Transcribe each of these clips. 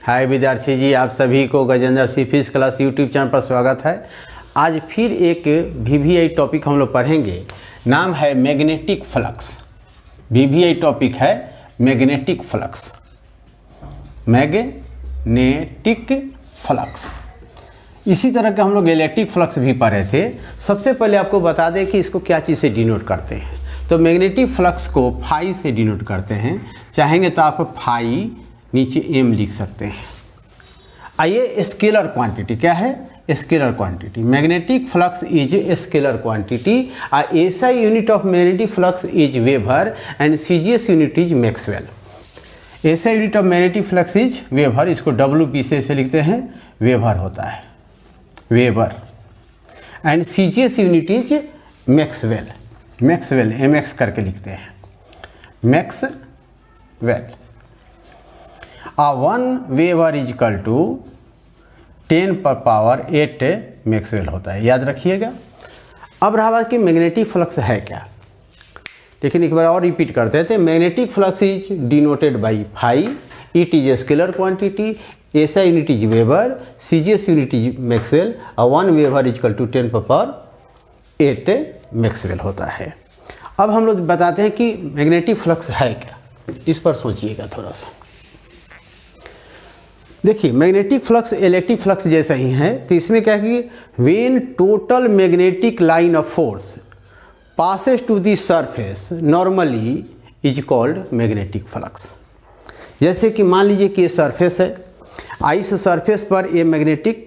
हाय विद्यार्थी जी, आप सभी को Gajendra Singh physics class YouTube channel पर स्वागत है। आज फिर एक वीवीआई टॉपिक हम लोग पढ़ेंगे। नाम है मैग्नेटिक फ्लक्स। वीवीआई टॉपिक है मैग्नेटिक फ्लक्स। Magnetic flux. इसी तरह के हम लोग इलेक्ट्रिक फ्लक्स भी पढ़े थे। सबसे पहले आपको बता दें कि इसको क्या चीज़ से डिनोट करते हैं। तो मैग्नेटिक फ्लक्स को फाई से डिनोट करते हैं। चाहेंगे तो आप फाई नीचे एम लिख सकते हैं। आइए, स्केलर क्वांटिटी क्या है? Scalar quantity. Magnetic flux is a scalar quantity. SI unit of magnetic flux is weber and CGS unit is maxwell. SI unit of magnetic flux is weber. इसको WB से लिखते हैं, वेबर होता है, weber. And CGS unit is maxwell. Maxwell MX करके लिखते हैं, maxwell. One weber is equal to 10⁻8 maxwell होता है, याद रखिएगा। अब रहा बात कि मैग्नेटिक फ्लक्स है क्या। लेकिन एक बार और रिपीट करते थे। Magnetic flux is denoted by phi. It is a scalar quantity. SI unit is weber, CGS unit is maxwell. One weber is equal to 10⁻8 maxwell होता है। अब हम लोग बताते हैं कि मैग्नेटिक फ्लक्स है क्या। इस पर सोचिएगा थोड़ा सा। देखिए, मैग्नेटिक फ्लक्स इलेक्ट्रिक फ्लक्स जैसा ही है। तो इसमें क्या है कि when total magnetic line of force passes to the surface normally is called magnetic flux. जैसे कि मान लीजिए कि ये सरफेस है, इस सरफेस पर ये मैग्नेटिक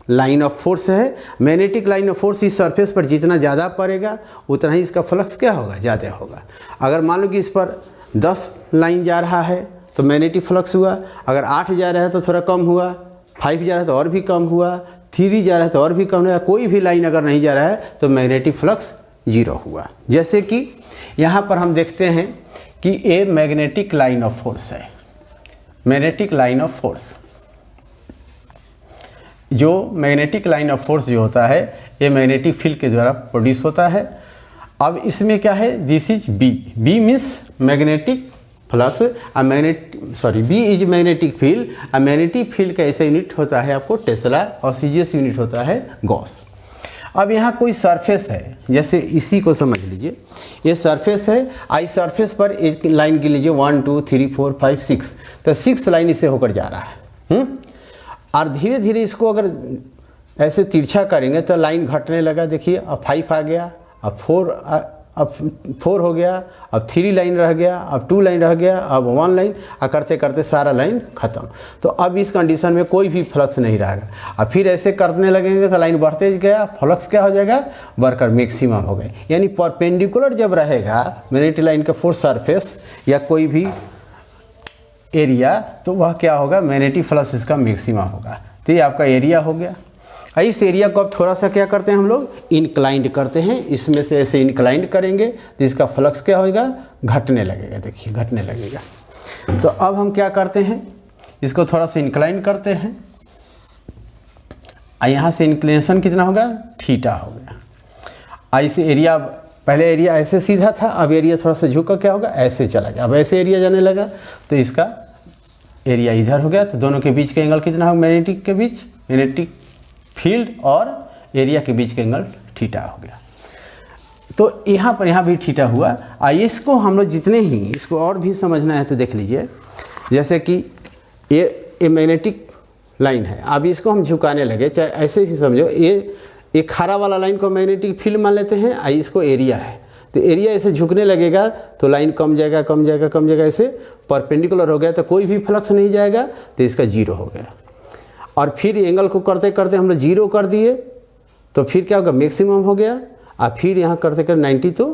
लाइन ऑफ फोर्स है। मैग्नेटिक लाइन ऑफ फोर्स इस सरफेस पर जितना ज़्यादा पड़ेगा उतना ही इसका फ्लक्स क्या होगा, ज़्यादा होगा। अगर मान लो कि इस पर 10 लाइन जा रहा है तो मैग्नेटिक फ्लक्स हुआ। अगर 8 जा रहा है तो थोड़ा कम हुआ, 5 जा रहा है तो और भी कम हुआ, 3 जा रहा है तो और भी कम हुआ। कोई भी लाइन अगर नहीं जा रहा है तो मैग्नेटिक फ्लक्स 0 हुआ। जैसे कि यहाँ पर हम देखते हैं कि ये मैग्नेटिक लाइन ऑफ फोर्स है। मैग्नेटिक लाइन ऑफ फोर्स, जो मैग्नेटिक लाइन ऑफ फोर्स जो होता है ये मैग्नेटिक फील्ड के द्वारा प्रोड्यूस होता है। अब इसमें क्या है, this is B। B means magnetic flux. B is magnetic field. Magnetic field का ऐसा यूनिट होता है आपको टेस्ला, और सीजीएस यूनिट होता है गॉस। अब यहाँ कोई सरफेस है, जैसे इसी को समझ लीजिए, ये सरफेस है। इस सरफेस पर एक लाइन गिन लीजिए, 1 2 3 4 5 6। तो 6 लाइन इससे होकर जा रहा है। और धीरे धीरे इसको अगर ऐसे तिरछा करेंगे तो लाइन घटने लगा। देखिए, अब 5 आ गया, अब 4 हो गया, अब 3 लाइन रह गया, अब 2 लाइन रह गया, अब 1 लाइन, और करते करते सारा लाइन ख़त्म। तो अब इस कंडीशन में कोई भी फ्लक्स नहीं रहेगा। अब फिर ऐसे करने लगेंगे तो लाइन बढ़ते गया, फ्लक्स क्या हो जाएगा, बढ़कर मैक्सिमम हो गए। यानी परपेंडिकुलर जब रहेगा मैग्नेटिक लाइन का फोर्स सरफेस या कोई भी एरिया, तो वह क्या होगा, मैग्नेटिक फ्लक्स इसका मैक्सिमम होगा। तो ये आपका एरिया हो गया। इस एरिया को अब थोड़ा सा क्या करते हैं हम लोग, इंक्लाइंड करते हैं। इसमें से ऐसे इंक्लाइंड करेंगे तो इसका फ्लक्स क्या होगा, घटने लगेगा। देखिए, घटने लगेगा। तो अब हम क्या करते हैं, इसको थोड़ा सा इंक्लाइंड करते हैं। यहाँ से इंक्लिनेशन कितना होगा, थीटा हो गया। इस एरिया, पहले एरिया ऐसे सीधा था, अब एरिया थोड़ा सा झुक कर क्या होगा, ऐसे चला गया। अब ऐसे एरिया जाने लगा तो इसका एरिया इधर हो गया। तो दोनों के बीच का एंगल कितना होगा, मैग्नेटिक के बीच, मैग्नेटिक फील्ड और एरिया के बीच का एंगल थीटा हो गया। तो यहाँ भी थीटा हुआ। इसको हम लोग जितने ही इसको और भी समझना है तो देख लीजिए। जैसे कि ये मैग्नेटिक लाइन है, अब इसको हम झुकाने लगे, चाहे ऐसे ही समझो। ये खड़ा वाला लाइन को मैग्नेटिक फील्ड मान लेते हैं, इसको एरिया है। तो एरिया ऐसे झुकने लगेगा तो लाइन कम जाएगा, कम जाएगा, कम जाएगा, ऐसे परपेंडिकुलर हो गया तो कोई भी फ्लक्स नहीं जाएगा, तो इसका 0 हो गया। और फिर एंगल को करते करते हम लोग 0 कर दिए तो फिर क्या होगा, मैक्सिमम हो गया। और फिर यहाँ करते करते 90 तो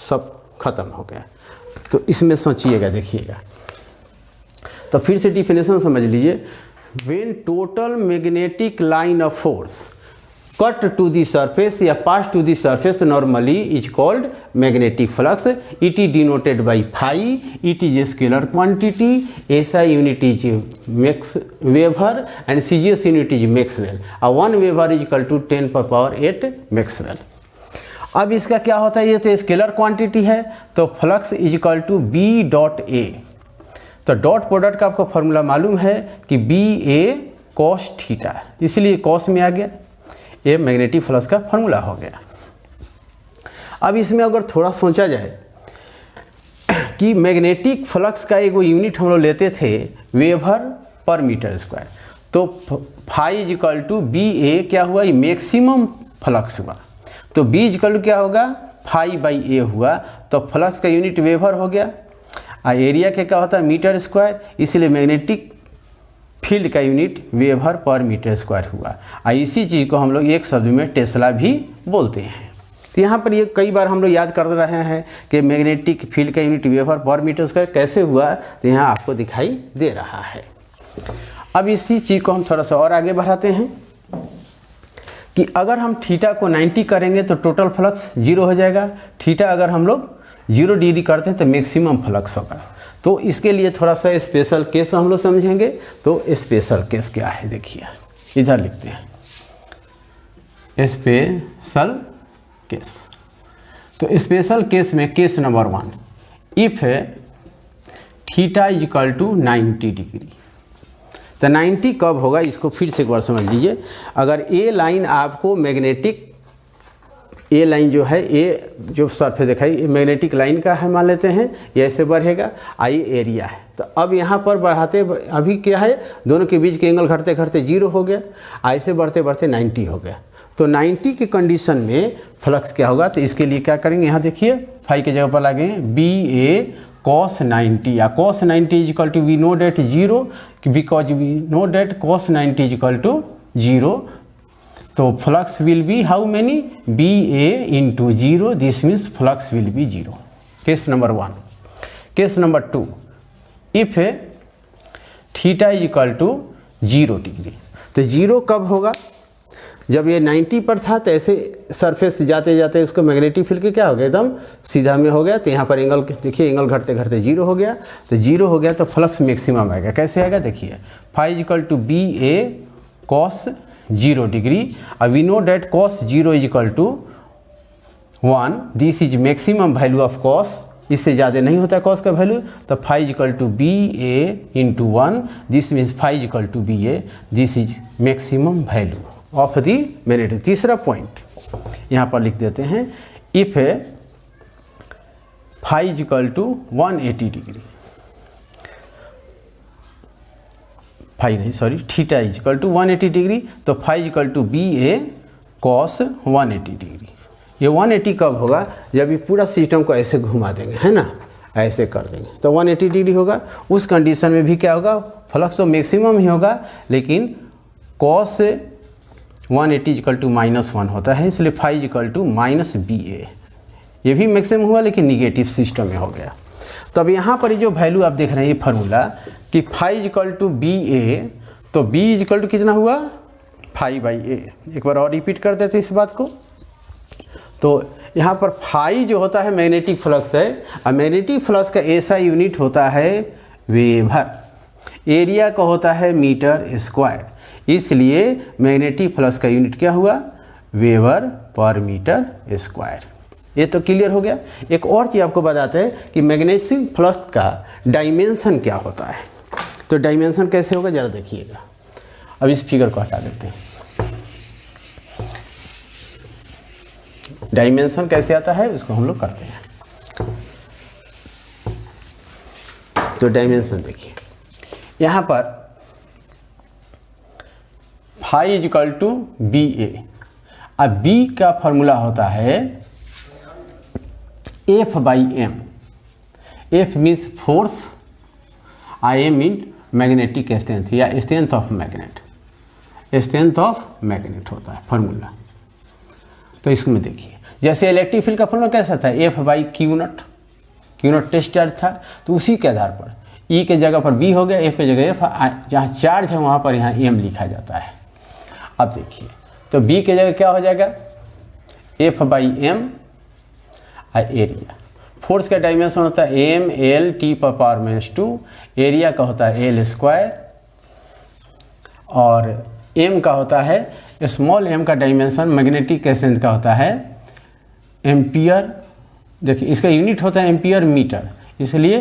सब खत्म हो गया। तो इसमें सोचिएगा, देखिएगा। तो फिर से डिफिनेशन समझ लीजिए। When total magnetic line of force cut to the surface या pass to the surface normally is called magnetic flux. It is denoted by phi. It is a scalar quantity. SI unit is max weber and CGS unit is maxwell. 1 weber is equal to 10⁻8 maxwell. अब इसका क्या होता है, ये तो scalar quantity है, तो flux is equal to B.A। तो डॉट प्रोडक्ट का आपको फॉर्मूला मालूम है कि बी ए कॉस थीटा, इसलिए कॉस में आ गया, ये मैग्नेटिक फ्लक्स का फॉर्मूला हो गया। अब इसमें अगर थोड़ा सोचा जाए कि मैग्नेटिक फ्लक्स का एक यूनिट हम लोग लेते थे वेबर पर मीटर स्क्वायर, तो फाई इजिकल टू बी ए क्या हुआ, ये मैक्सिमम फ्लक्स हुआ, तो बी इजिकल टू क्या होगा, फाई बाई ए हुआ, तो फ्लक्स का यूनिट वेबर हो गया, और एरिया के क्या होता है मीटर स्क्वायर, इसलिए मैग्नेटिक फील्ड का unit weber per metre square हुआ। और इसी चीज़ को हम लोग एक शब्द में टेस्ला भी बोलते हैं। तो यहाँ पर ये कई बार हम लोग याद कर रहे हैं कि मैग्नेटिक फील्ड का unit weber per metre square कैसे हुआ, तो यहाँ आपको दिखाई दे रहा है। अब इसी चीज़ को हम थोड़ा सा और आगे बढ़ाते हैं कि अगर हम थीटा को 90 करेंगे तो टोटल फ्लक्स 0 हो जाएगा, थीटा अगर हम लोग 0 डिग्री करते हैं तो मैक्सिमम फ्लक्स होगा। तो इसके लिए थोड़ा सा स्पेशल केस हम लोग समझेंगे। तो स्पेशल केस क्या है, देखिए इधर लिखते हैं स्पेशल केस। तो स्पेशल केस में case number 1, if theta is equal to 90 degree, तो 90 कब होगा, इसको फिर से एक बार समझ लीजिए। अगर ए लाइन आपको मैग्नेटिक, ए लाइन जो है, ए जो सरफेस दिखाई मैग्नेटिक लाइन का है मान लेते हैं, ये ऐसे बढ़ेगा, आई एरिया है। तो अब यहाँ पर बढ़ाते अभी क्या है, दोनों के बीच के एंगल घटते घटते 0 हो गया, ऐसे बढ़ते बढ़ते 90 हो गया। तो 90 के कंडीशन में फ्लक्स क्या होगा, तो इसके लिए क्या करेंगे, यहाँ देखिए फाई के जगह पर लगे बी ए cos 90, या cos 90 is equal to we know that 0, because we know that cos 90 is equal to 0। तो flux will be how many, B A into 0, this means flux will be 0। Case number 1। Case number 2, if theta is equal to 0 degree, तो 0 कब होगा, जब ये 90 पर था तो ऐसे सरफेस जाते जाते उसको मैग्नेटिक फील्ड के क्या हो गया, एकदम सीधा में हो गया। तो यहाँ पर एंगल देखिए, एंगल घटते घटते 0 हो गया, तो 0 हो गया तो फ्लक्स मैक्सिमम आएगा। कैसे आएगा, देखिए phi equal to B A cos 0 degree, और we know that cos 0 is equal to 1, this is maximum value of cos, इससे ज़्यादा नहीं होता है कॉस का वैल्यू। तो phi equal to B A into 1, this means phi equal to B A, this is maximum value of the magnetic. तीसरा point यहाँ पर लिख देते हैं, if phi is equal to 180 degree, phi नहीं sorry theta is equal to 180 degree, तो phi is equal to B A cos 180 degree. ये 180 कब होगा, जब ये पूरा सिस्टम को ऐसे घुमा देंगे, है ना, ऐसे कर देंगे तो 180 डिग्री होगा। उस कंडीशन में भी क्या होगा, फ्लक्स तो मैक्सिमम ही होगा, लेकिन कॉस 180 इक्वल टू -1 होता है, इसलिए phi equal to minus B A, ये भी मैक्सिमम हुआ लेकिन निगेटिव सिस्टम में हो गया। तो अब यहाँ पर जो वैल्यू आप देख रहे हैं, ये फार्मूला कि फाई इक्वल टू बी ए, तो बी इक्वल टू कितना हुआ, फाई बाई ए। एक बार और रिपीट कर देते इस बात को। तो यहाँ पर फाई जो होता है मैग्नेटिक फ्लक्स है, और मैग्नेटिक फ्लक्स का ऐसा यूनिट होता है वेबर, एरिया का होता है मीटर स्क्वायर, इसलिए मैग्नेटिक फ्लक्स का यूनिट क्या हुआ, वेबर पर मीटर स्क्वायर। ये तो क्लियर हो गया। एक और चीज़ आपको बताते हैं कि मैग्नेटिक फ्लक्स का डायमेंशन क्या होता है। तो डायमेंशन कैसे होगा, ज़रा देखिएगा। अब इस फिगर को हटा देते हैं। डायमेंशन कैसे आता है उसको हम लोग करते हैं। तो डायमेंशन देखिए, यहाँ पर phi is equal to B A, अब बी का फॉर्मूला होता है F by M. F means force, I M mean magnetic strength या strength of magnet, strength of magnet होता है फॉर्मूला। तो इसमें देखिए, जैसे इलेक्ट्रिक फील्ड का फॉर्मूला कैसा था, F by Q naught, Q naught test charge था, तो उसी के आधार पर ई के जगह पर बी हो गया, एफ के जगह एफ, जहाँ चार्ज है वहाँ पर यहाँ एम लिखा जाता है। अब देखिए, तो बी के जगह क्या हो जाएगा, F by M area. Force का डायमेंशन होता है M L T power -2, area का होता है एल स्क्वायर, और एम का होता है, स्मॉल एम का डायमेंशन मैग्नेटिक स्ट्रेंथ का होता है एम्पियर। देखिए इसका यूनिट होता है एम्पियर मीटर, इसलिए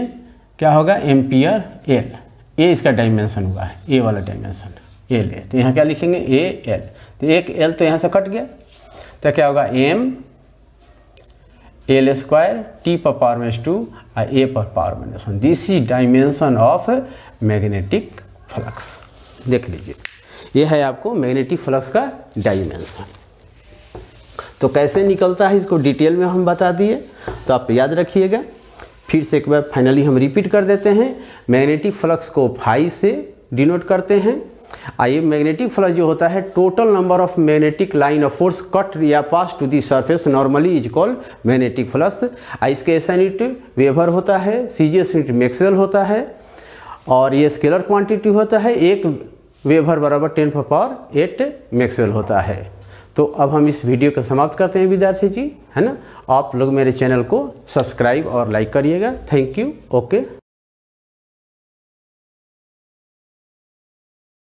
क्या होगा एम्पियर एल, ए इसका डायमेंशन हुआ है, ए वाला डायमेंशन एल है, तो यहाँ क्या लिखेंगे ए एल, तो एक एल तो यहाँ से कट गया, तो क्या होगा एम एल स्क्वायर टी पर पावर -2 और ए पर power -1, this is dimension of magnetic flux. देख लीजिए ये है आपको मैग्नेटिक फ्लक्स का डायमेंशन। तो कैसे निकलता है इसको डिटेल में हम बता दिए, तो आप याद रखिएगा। फिर से एक बार फाइनली हम रिपीट कर देते हैं। मैग्नेटिक फ्लक्स को फाई से डिनोट करते हैं। आइए, मैग्नेटिक फ्लक्स जो होता है total number of magnetic line of force cut या pass to the surface normally is called magnetic flux. इसके SI यूनिट वेबर होता है, CGS यूनिट मैक्सवेल होता है, और ये स्केलर क्वांटिटी होता है, 1 वेबर बराबर 10⁸ मैक्सवेल होता है। तो अब हम इस वीडियो को समाप्त करते हैं विद्यार्थी जी, है ना। आप लोग मेरे चैनल को सब्सक्राइब और लाइक करिएगा। Thank you. ओके।